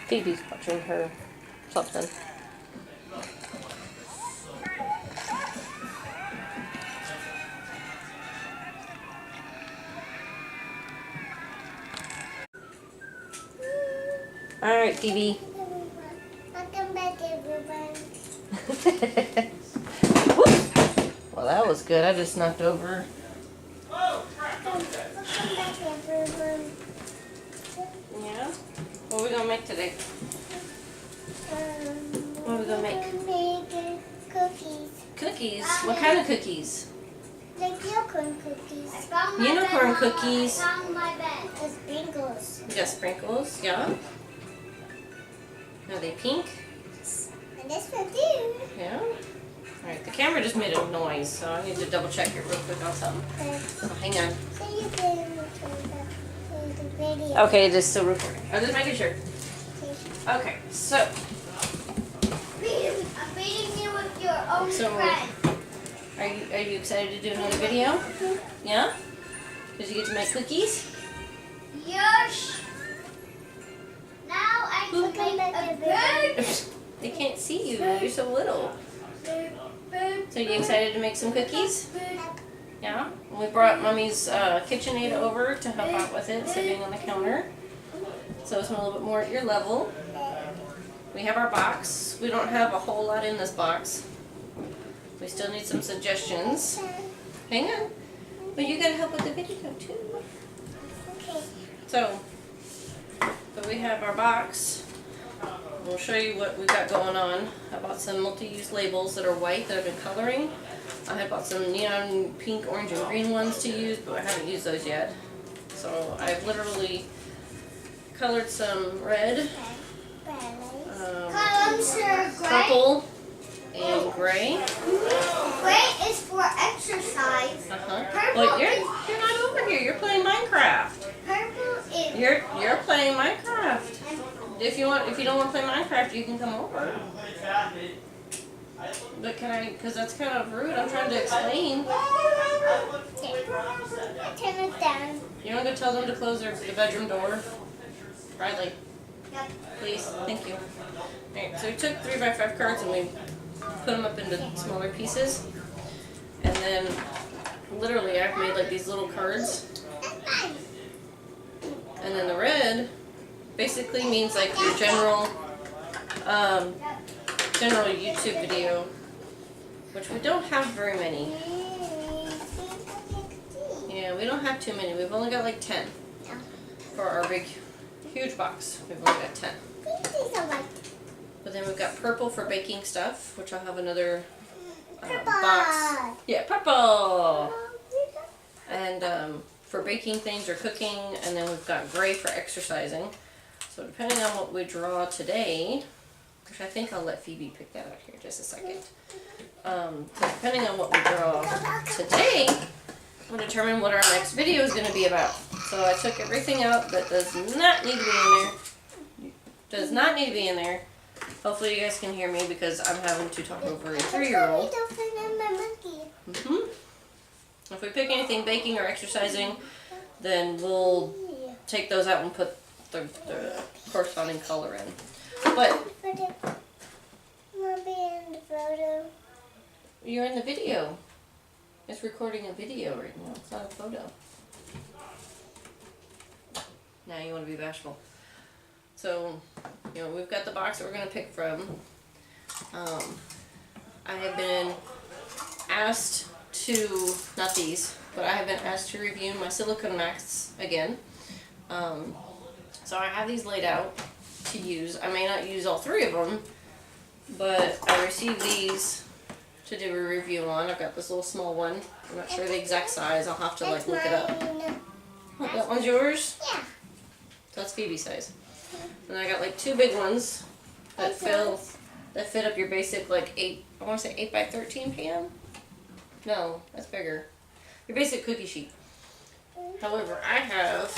Phoebe's watching her something. Alright, Phoebe. Welcome back, everyone. Well, that was good. I just knocked over. Welcome back, everyone. Yeah? What are we going to make today? What are we going to make? Make cookies. Cookies? What kind of cookies? Like unicorn cookies. Unicorn cookies. On my bed. The sprinkles. You got sprinkles, yeah? Are they pink? And this one too. Yeah? Alright, the camera just made a noise, so I need to double check it real quick on something. So hang on. So you can return the video. Okay, it is still recording. I'm just making sure. Okay, so. I'm beating you with your own So, friend. Are you excited to do another video? Yeah? Because you get to make cookies? Yes. Now I can make a bird. They can't see you. You're so little. So you excited to make some cookies? Yeah? We brought Mommy's KitchenAid over to help out with it, sitting on the counter. So it's a little bit more at your level. We have our box. We don't have a whole lot in this box. We still need some suggestions. Hang on. But you gotta help with the video too. Okay. So we have our box. We'll show you what we've got going on. I bought some multi-use labels that are white that I've been coloring. I had bought some neon pink, orange, and green ones to use, but I haven't used those yet. So I've literally colored some red, purple, and gray. Gray is for exercise. Well, you're not over here. You're playing Minecraft. Purple is. You're playing Minecraft. If you don't want to play Minecraft, you can come over. But can I? Because that's kind of rude. I'm trying to explain. Turn it down. You don't go tell them to close the bedroom door. Riley, Yep. please. Thank you. Alright, so we took 3x5 cards and we put them up into smaller pieces. And then, literally, I've made like these little cards. And then the red basically means like your general YouTube video, which we don't have very many. Yeah, we don't have too many. We've only got like 10 for our big, huge box. We've only got 10. But then we've got purple for baking stuff, which I'll have another box. Yeah, purple! And for baking things or cooking, and then we've got gray for exercising. So depending on what we draw today, which I think I'll let Phoebe pick that out here in just a second. So depending on what we draw today, will determine what our next video is going to be about. So I took everything out that does not need to be in there. Does not need to be in there. Hopefully you guys can hear me because I'm having to talk over a 3-year-old. If we pick anything baking or exercising, then we'll take those out and put the corresponding color in. But you're in the video. It's recording a video right now. It's not a photo. Now you want to be bashful. So, we've got the box that we're going to pick from. I have been asked to, not these, but I have been asked to review my silicone mats again. So I have these laid out to use. I may not use all 3 of them, but I received these to do a review on. I've got this little small one. I'm not sure the exact size. I'll have to look it up. Oh, that one's yours? Yeah. So that's Phoebe's size. And I got like 2 big ones that fit up your basic like 8. I want to say 8x13 pan. No, that's bigger. Your basic cookie sheet. However, I have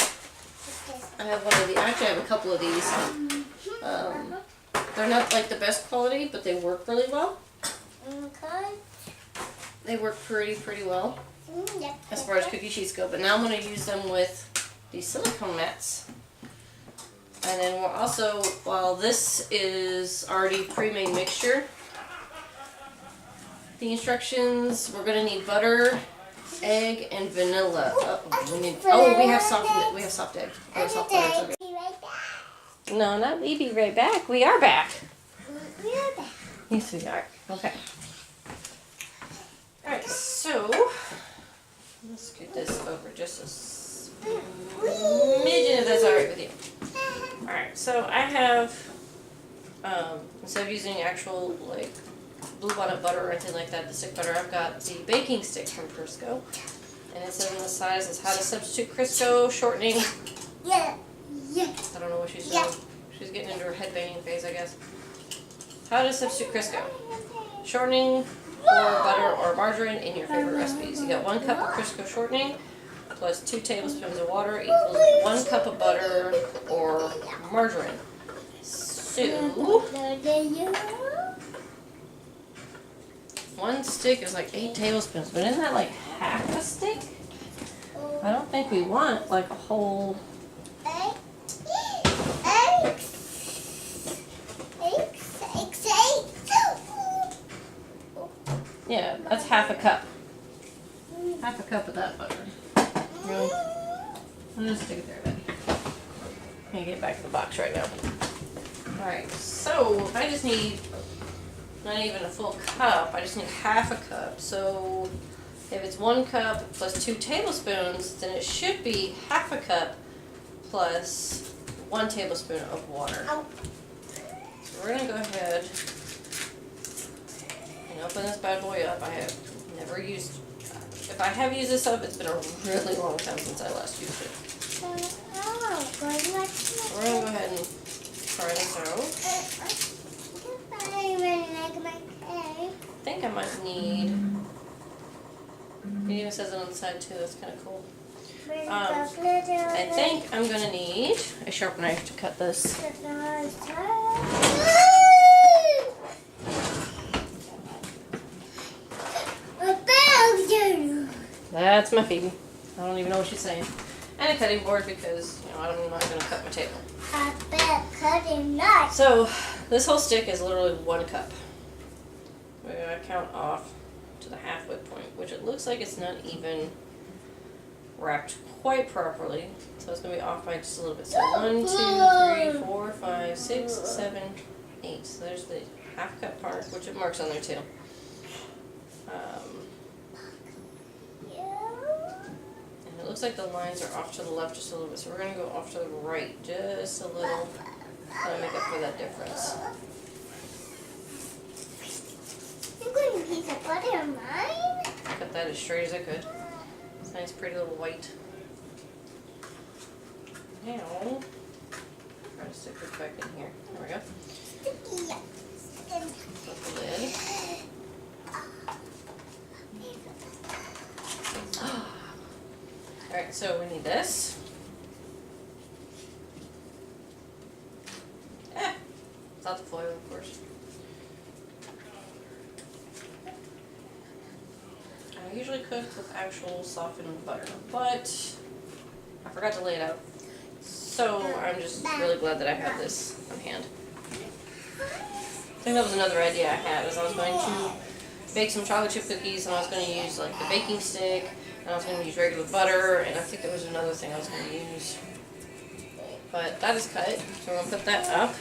one of the. Actually, I have a couple of these. They're not like the best quality, but they work really well. Okay. They work pretty well as far as cookie sheets go. But now I'm going to use them with these silicone mats. And then we'll also, while this is already pre-made mixture, the instructions, we're gonna need butter, egg, and vanilla. We have soft egg. Oh, soft butter. No, not we be right back. We are back. We are back. Yes, we are. Okay. All right, so let's scoot this over just a smidgen if that's all right with you. All right, so I have, instead of using actual like bluebonnet butter or anything like that, the stick butter, I've got the baking stick from Crisco, and it says on the side, it says how to substitute Crisco shortening. Yeah. I don't know what she's doing. She's getting into her headbanging phase, I guess. How to substitute Crisco. Shortening or butter or margarine in your favorite recipes. You got 1 cup of Crisco shortening plus 2 tablespoons of water equals 1 cup of butter or margarine. So, 1 stick is like 8 tablespoons, but isn't that like half a stick? I don't think we want like a whole. Yeah, that's half a cup. Half a cup of that butter. Really? I'll just stick it there, Betty. I can't get back in the box right now. Alright, so I just need not even a full cup, I just need half a cup. So if it's 1 cup plus 2 tablespoons, then it should be half a cup plus 1 tablespoon of water. So we're going to go ahead and open this bad boy up. I have never used, if I have used this up, it's been a really long time since I last used it. We're going to go ahead and try this out. I think I might need, it even says it on the side too, that's kind of cool. I think I'm going to need a sharp knife to cut this. That's my Phoebe. I don't even know what she's saying. And a cutting board because, you know, I'm not going to cut my table. I bet cutting knife. So, this whole stick is literally 1 cup. We're going to count off to the halfway point, which it looks like it's not even wrapped quite properly. So it's going to be off by just a little bit. So 1, 2, 3, 4, 5, 6, 7, 8. So there's the half cup part, which it marks on there too. And it looks like the lines are off to the left just a little bit. So we're going to go off to the right just a little to make up for that difference. You're going to piece of butter on mine? Cut that as straight as I could. It's nice, pretty little white. Now, try to stick this back in here. There we go. Put the lid. Alright, so we need this. Without the foil, of course. I usually cook with actual softened butter, but I forgot to lay it out. So I'm just really glad that I have this on hand. I think that was another idea I had, is I was going to bake some chocolate chip cookies, and I was going to use like the baking stick, and I was going to use regular butter, and I think there was another thing I was going to use. But that is cut, so I'm going to put that up.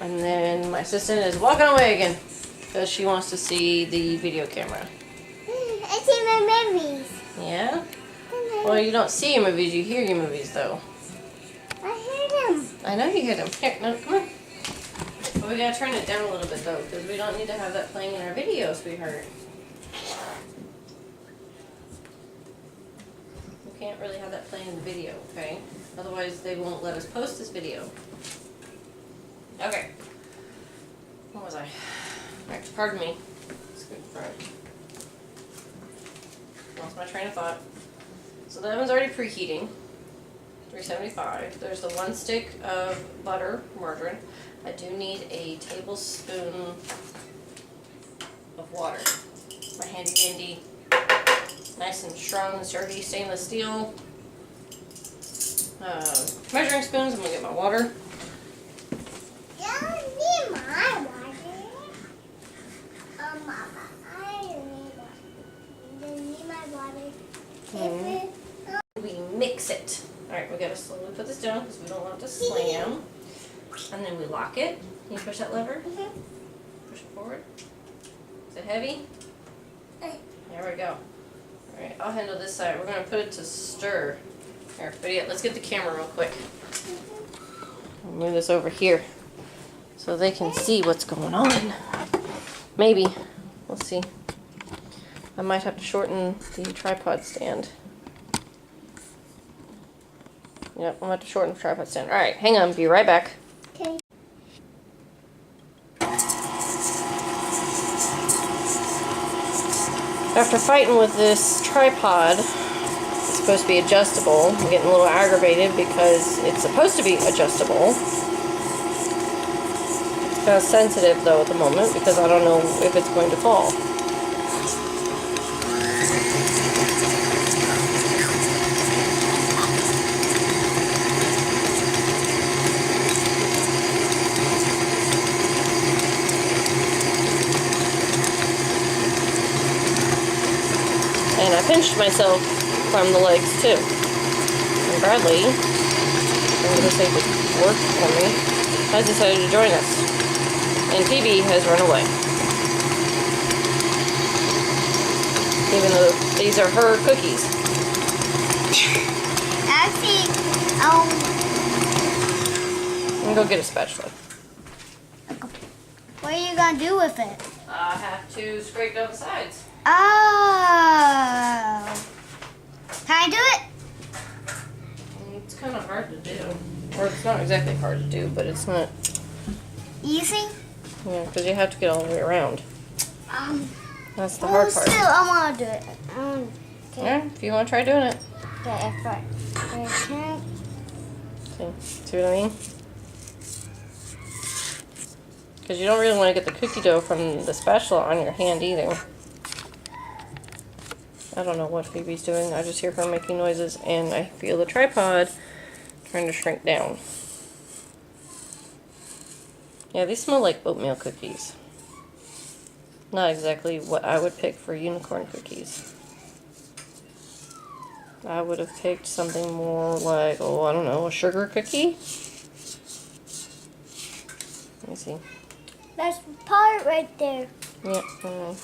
And then my assistant is walking away again because she wants to see the video camera. I see my movies. Yeah? Well, you don't see your movies, you hear your movies though. I heard them. I know you hear them. Here, no, come on. But we gotta turn it down a little bit though, because we don't need to have that playing in our video, sweetheart. We can't really have that playing in the video, okay? Otherwise they won't let us post this video. Okay. What was I? Right, pardon me. Scoot in front. Lost my train of thought. So the oven's already preheating. 375. There's the 1 stick of butter, margarine. I do need a tablespoon of water. My handy dandy, nice and strong and sturdy stainless steel measuring spoons. I'm gonna get my water. Don't need my water. Mama, I don't need my water. We mix it. Alright, we gotta slowly put this down because we don't want it to slam. And then we lock it. Can you push that lever? Push it forward. Is it heavy? There we go. Alright, I'll handle this side. We're gonna put it to stir. Here, but yeah, let's get the camera real quick. I'll move this over here so they can see what's going on. Maybe. We'll see. I might have to shorten the tripod stand. Yep, I'm gonna have to shorten the tripod stand. Alright, hang on, be right back. Okay. After fighting with this tripod, it's supposed to be adjustable. I'm getting a little aggravated because it's supposed to be adjustable. It's kind of sensitive though at the moment because I don't know if it's going to fall. And I pinched myself from the legs too. And Bradley, I'm going to say this worked for me, has decided to join us. And Phoebe has run away. Even though these are her cookies. Actually, I'm going to go get a spatula. what are you gonna do with it? I have to scrape down the sides. Oh. Can I do it? It's kind of hard to do. Or it's not exactly hard to do, but it's not. Easy? Yeah, because you have to get all the way around. That's the hard part. Still, I want to do it. Okay. Yeah, if you want to try doing it. Okay, okay. See what I mean? Because you don't really want to get the cookie dough from the spatula on your hand either. I don't know what Phoebe's doing. I just hear her making noises and I feel the tripod trying to shrink down. Yeah, these smell like oatmeal cookies. Not exactly what I would pick for unicorn cookies. I would have picked something more like, oh, I don't know, a sugar cookie? Let me see. There's the part right there. Yeah, I know.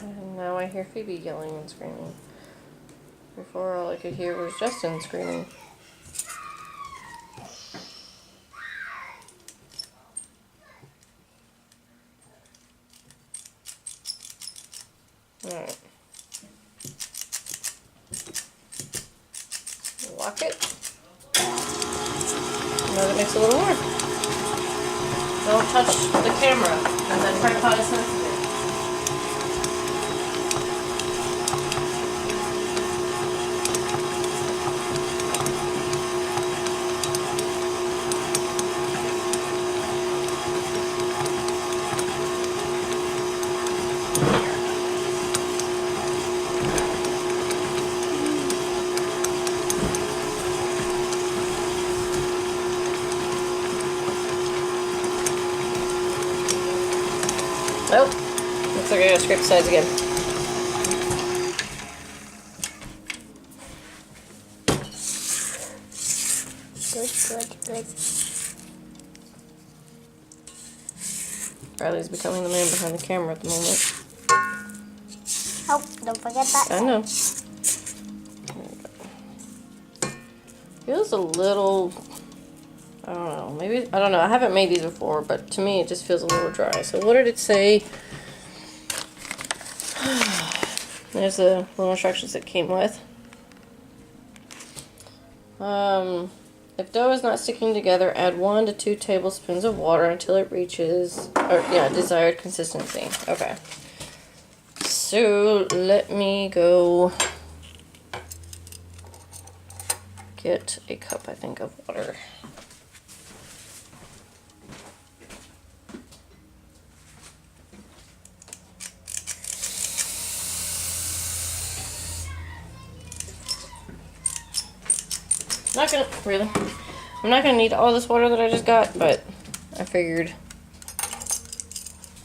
And now I hear Phoebe yelling and screaming. Before all I could hear was Justin screaming. Alright. Lock it. Now it makes a little more. Don't touch the camera, and the tripod is sensitive. Nope. Looks like I gotta scrape the sides again. Good. Riley's becoming the man behind the camera at the moment. Oh, don't forget that. I know. Feels a little, I don't know, maybe, I don't know, I haven't made these before, but to me it just feels a little dry. So what did it say? There's the little instructions it came with. If dough is not sticking together, add 1 to 2 tablespoons of water until it reaches, desired consistency. Okay. So let me go get a cup, I think, of water. Not gonna, really. I'm not gonna need all this water that I just got, but I figured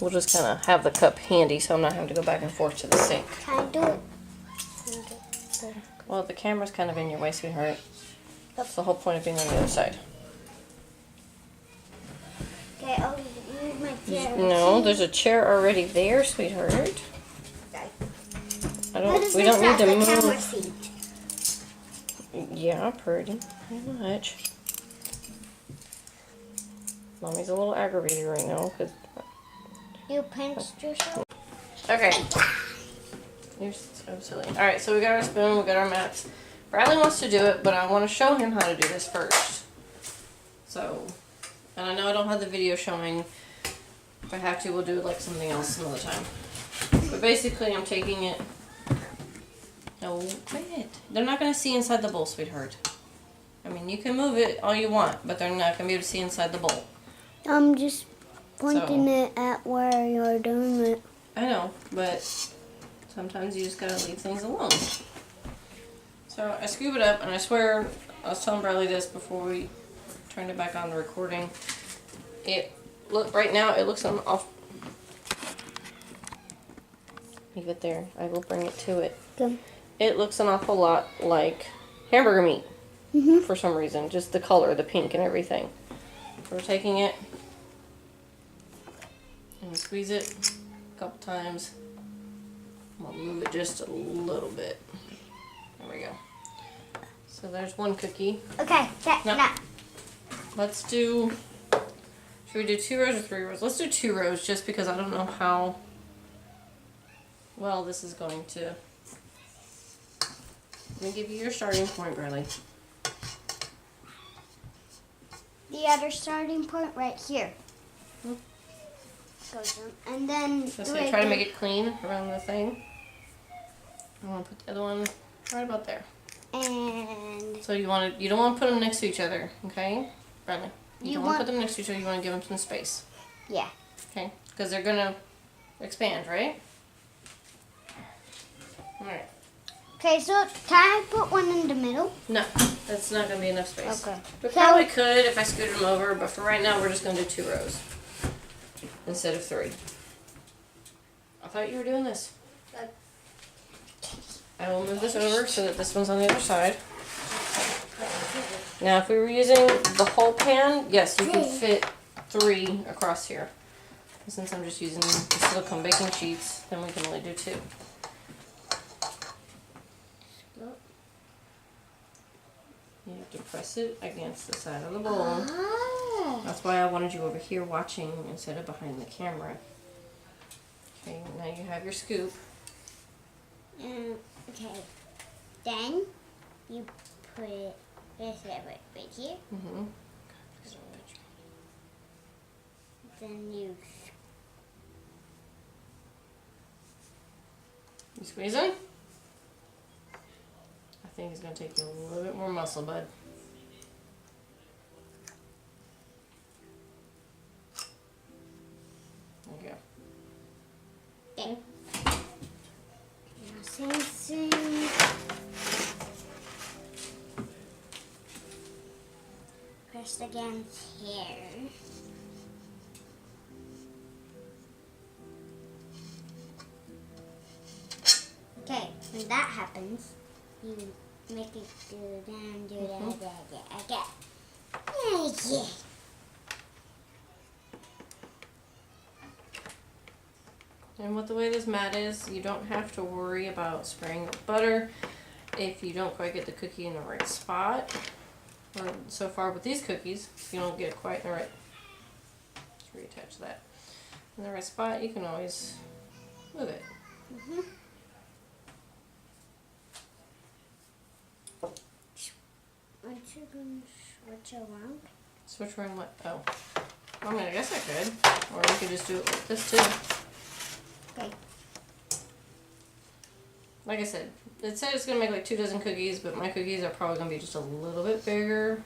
we'll just kind of have the cup handy so I'm not having to go back and forth to the sink. Can I do it? Well, the camera's kind of in your way, sweetheart. That's the whole point of being on the other side. Okay, I'll move my chair. No, there's a chair already there, sweetheart. Okay. We don't need to the move. camera seat? Yeah, pretty much. Mommy's a little aggravated right now because. You pinched yourself? Okay. You're so silly. All right, so we got our spoon, we got our mats. Bradley wants to do it, but I want to show him how to do this first. So, and I know I don't have the video showing. If I have to, we'll do it like something else another time. But basically, I'm taking it. No, wait. They're not going to see inside the bowl, sweetheart. I mean, you can move it all you want, but they're not going to be able to see inside the bowl. I'm just pointing it at where you're doing it. I know, but sometimes you just got to leave things alone. So I scoop it up, and I swear, I was telling Bradley this before we turned it back on the recording. Right now, it looks off. Leave it there. I will bring it to it. Okay. It looks an awful lot like hamburger meat for some reason. Just the color, the pink and everything. So we're taking it and we squeeze it a couple times. I'm going to move it just a little bit. There we go. So there's one cookie. Okay, no. Let's do, should we do 2 rows or 3 rows? Let's do 2 rows just because I don't know how well this is going to. Let me give you your starting point, Bradley. The other starting point right here. Goes in, and then So try to make it clean around the thing. I'm gonna put the other one right about there. And So you don't want to put them next to each other, okay, Bradley? You don't want to put them next to each other. You want to give them some space. Yeah. Okay, because they're gonna expand, right? All right. Okay, so can I put one in the middle? No, that's not gonna be enough space. Okay. We probably could if I scooted them over, but for right now, we're just gonna do 2 rows instead of 3. I thought you were doing this. I will move this over so that this one's on the other side. Now, if we were using the whole pan, yes, you can fit 3 across here. And since I'm just using the silicone baking sheets, then we can only do 2. You have to press it against the side of the bowl. Oh. That's why I wanted you over here watching instead of behind the camera. Okay, now you have your scoop. Okay. Then you put it right here. Mm-hmm. Then you squeezing? I think it's going to take you a little bit more muscle, bud. There you go. Okay. Same. Press against here. Okay, when that happens, you make it go down, do that, okay. Yeah. And with the way this mat is, you don't have to worry about spraying with butter if you don't quite get the cookie in the right spot. Or so far with these cookies, if you don't get it quite in the right, just reattach that. In the right spot, you can always move it. Mm-hmm. Aren't you going to switch around? Switch around what? Oh. I mean, I guess I could. Or you could just do it like this too. Okay. Like I said, it said it's going to make like 2 dozen cookies, but my cookies are probably going to be just a little bit bigger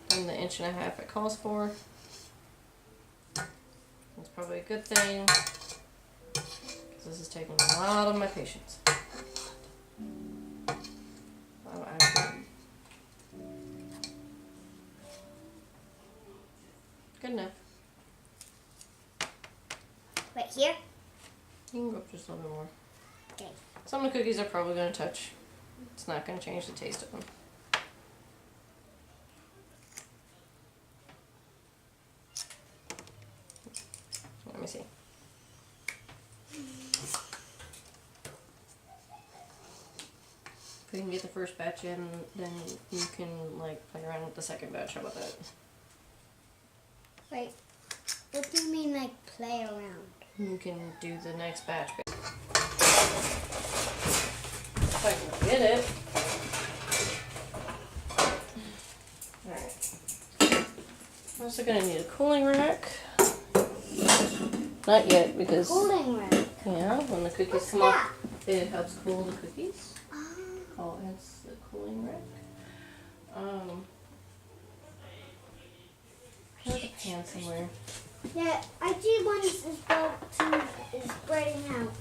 than the 1.5 inch it calls for. That's probably a good thing, because this is taking a lot of my patience. Good enough. Right here? You can go up just a little bit more. Okay. Some of the cookies are probably going to touch. It's not going to change the taste of them. Let me see. If we can get the first batch in, then you can like play around with the second batch. How about that? Wait, what do you mean like play around? You can do the next batch. If I can get it. Alright. I'm also going to need a cooling rack. Not yet, because Cooling rack. yeah, when the cookies What's come that? off, it helps cool the cookies. Oh, it's the cooling rack. There's a pan somewhere. Yeah, I do want this bulb to is spreading out.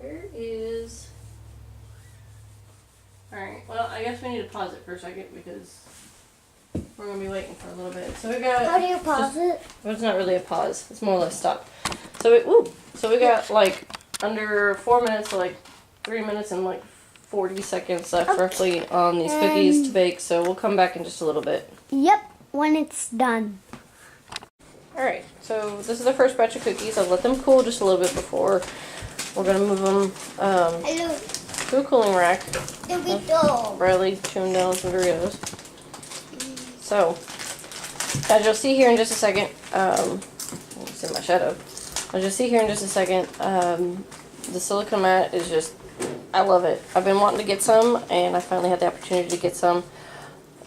There is. Alright, well, I guess we need to pause it for a second because we're going to be waiting for a little bit. So we got. How do you pause it? Well, it's not really a pause. It's more or less stop. So we got like under 4 minutes, so like 3 minutes and like 40 seconds left roughly on these cookies to bake. So we'll come back in just a little bit. Yep, when it's done. Alright, so this is the first batch of cookies. I've let them cool just a little bit before. We're going to move them Hello. to a cooling rack. Dorito. Bradley chewing down some Doritos. So, as you'll see here in just a second, it's in my shadow. As you'll see here in just a second, the silicone mat is just, I love it. I've been wanting to get some, and I finally had the opportunity to get some,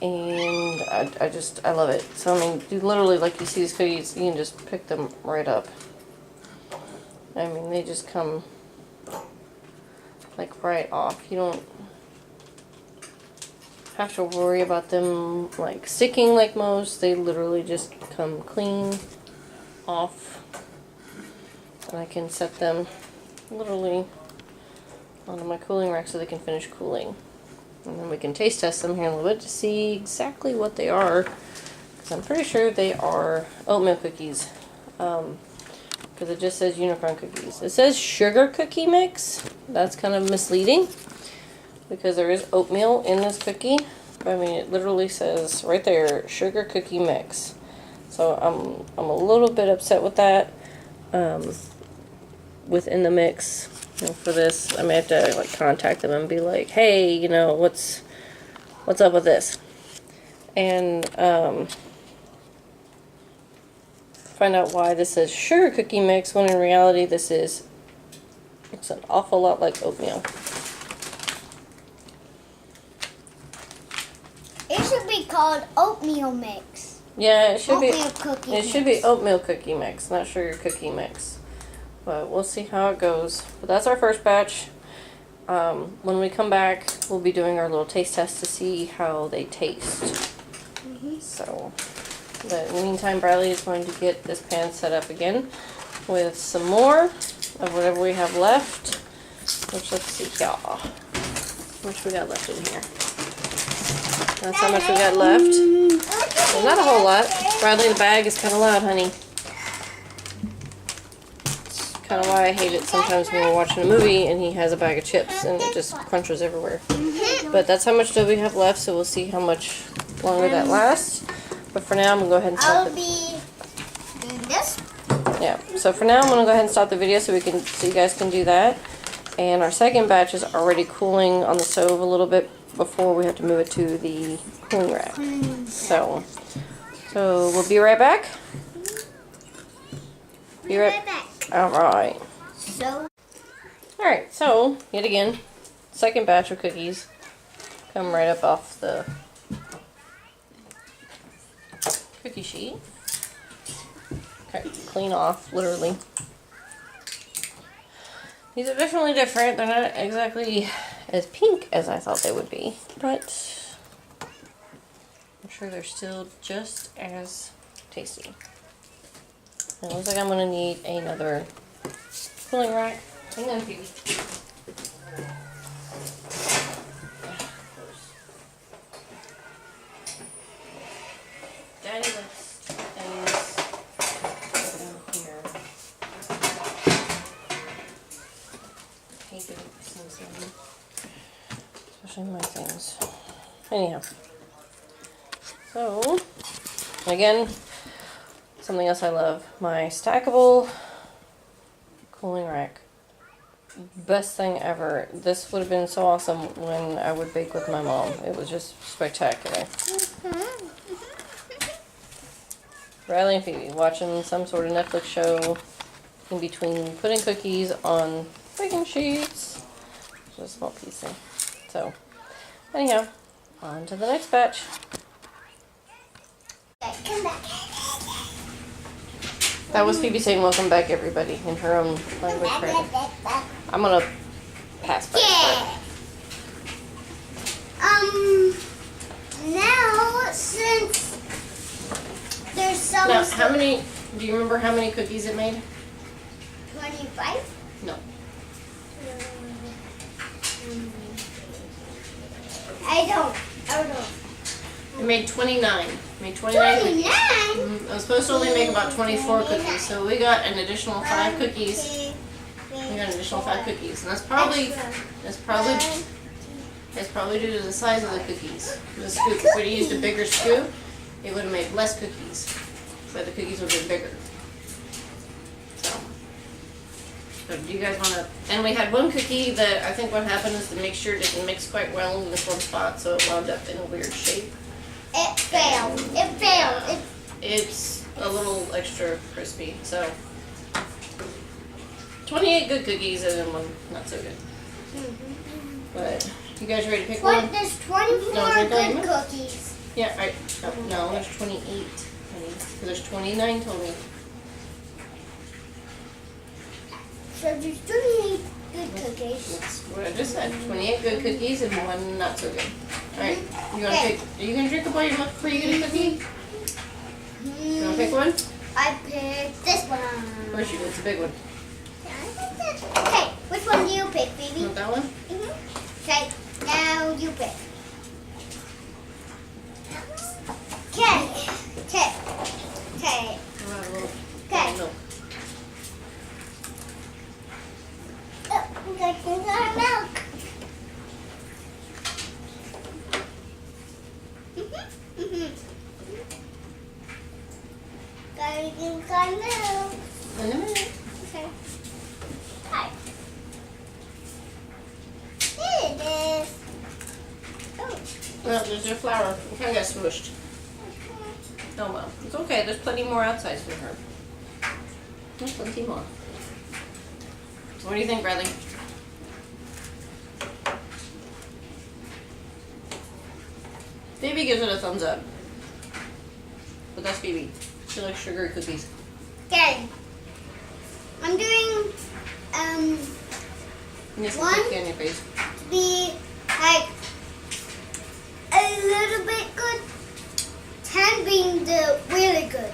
and I love it. So, I mean, you literally, like you see these cookies, you can just pick them right up. I mean, they just come, like, right off. You don't have to worry about them like sticking like most. They literally just come clean off, and I can set them literally onto my cooling rack so they can finish cooling, and then we can taste test them here in a little bit to see exactly what they are, because I'm pretty sure they are oatmeal cookies, because it just says unicorn cookies. It says sugar cookie mix. That's kind of misleading, because there is oatmeal in this cookie. I mean, it literally says right there, sugar cookie mix. So I'm a little bit upset with that. Within the mix, you know, for this, I may have to like contact them and be like, hey, you know, what's up with this? And find out why this says sugar cookie mix when in reality this looks an awful lot like oatmeal. It should be called oatmeal mix. Yeah, it should Oatmeal cookie It should mix. be oatmeal cookie mix, not sugar cookie mix. But we'll see how it goes. But that's our first batch. When we come back, we'll be doing our little taste test to see how they taste. So, but in the meantime, Bradley is going to get this pan set up again with some more of whatever we have left. Which, let's see here. How much we got left in here? That's how much we got left. Well, not a whole lot. Bradley, the bag is kind of loud, honey. It's kind of why I hate it sometimes when we're watching a movie and he has a bag of chips and it just crunches everywhere. But that's how much dough we have left, so we'll see how much longer that lasts. But for now, I'm going to go ahead and stop I'll be doing this. Yeah, so for now, I'm going to go ahead and stop the video so you guys can do that. And our second batch is already cooling on the stove a little bit before we have to move it to the cooling rack. So we'll be right back. Be right back. Alright. So, So yet again, second batch of cookies come right up off the cookie sheet. Okay, clean off, literally. These are definitely different. They're not exactly as pink as I thought they would be, but I'm sure they're still just as tasty. It looks like I'm going to need another cooling rack. Hang on, Phoebe. Especially my things. Anyhow. So, again, something else I love. My stackable cooling rack. Best thing ever. This would have been so awesome when I would bake with my mom. It was just spectacular. Riley and Phoebe watching some sort of Netflix show in between putting cookies on baking sheets. Just a small piece thing. So, anyhow, on to the next batch. Come back. That was Phoebe saying welcome back everybody in her own language. I'm gonna pass by. Yeah. Now since there's some. Now, how many? Do you remember how many cookies it made? 25. No. I don't know. It made 29. It made 29 cookies. 29. I was supposed to only make about 24 cookies, so we got an additional 5 cookies. We got an additional 5 cookies, and that's probably due to the size of the cookies. The scoop. If we'd used a bigger scoop, it would have made less cookies, but the cookies would have been bigger. So do you guys want to? And we had one cookie that I think what happened is the mixture didn't mix quite well in this one spot, so it wound up in a weird shape. It failed. It failed. It's a little extra crispy, so 28 good cookies and then one not so good. But you guys ready to pick one? There's 24 good cookies. Yeah, no, there's 28. Honey. There's 29 total. So there's 28 good cookies. That's what I just said. 28 good cookies and one not so good. Alright, you wanna pick? Are you gonna drink a while you look before you get a cookie? You wanna pick one? I picked this one. Of course you do, it's a big one. Okay, which one do you pick, baby? Want that one? Okay, now you pick. Okay. Okay. Milk. Oh, we got some milk. Gotta get some milk. In a minute. Okay. Hi. Here it is. Oh. Well, there's your flour. It kind of got smooshed. Oh well. It's okay. There's plenty more outside for her. There's plenty more. So what do you think, Bradley? Phoebe gives it a thumbs up. But that's Phoebe. She likes sugary cookies. Okay. I'm doing Yes, one cookie on your face. to be like a little bit good. 10 being the really good.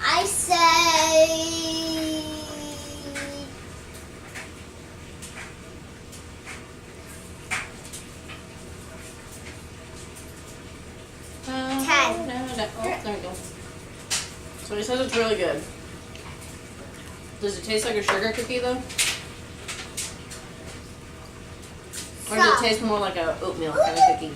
I say 10. Oh, there we go. So he says it's really good. Does it taste like a sugar cookie though? Or does it taste more like a oatmeal kind of cookie?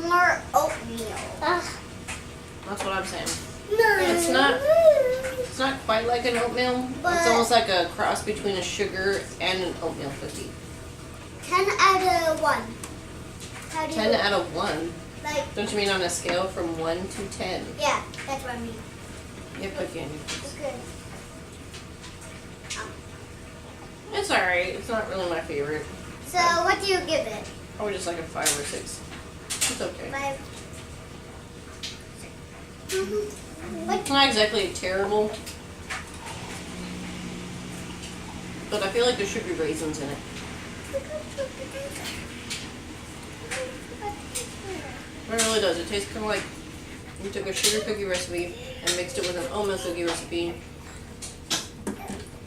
More oatmeal. That's what I'm saying. No. It's not quite like an oatmeal. It's almost like a cross between a sugar and an oatmeal cookie. 10 out of 1. How do 10 you, out of 1. like, Don't you mean on a scale from 1 to 10? yeah, that's what I mean. You have cookie on your face. It's good. It's alright. It's not really my favorite. So what do you give it? Probably just like a 5 or 6. It's okay. 5. It's not exactly terrible. But I feel like there's sugar raisins in it. It really does. It tastes kind of like you took a sugar cookie recipe and mixed it with an oatmeal cookie recipe.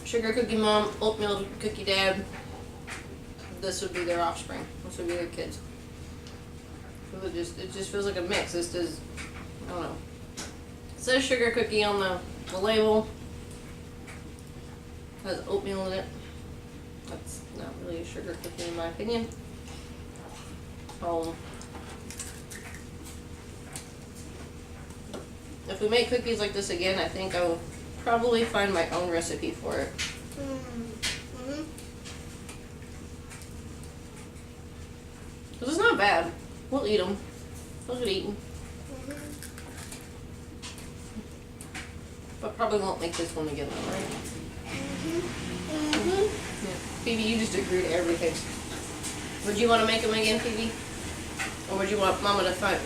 Sugar cookie mom, oatmeal cookie dad. This would be their offspring. This would be their kids. It just feels like a mix. This does, I don't know. It says sugar cookie on the label. Has oatmeal in it. That's not really a sugar cookie in my opinion. If we make cookies like this again, I think I'll probably find my own recipe for it. Because it's not bad. We'll eat them. We'll get eaten. But probably won't make this one again though, right? Yeah. Phoebe, you just agree to everything. Would you want to make them again, Phoebe? Or would you want Mama to find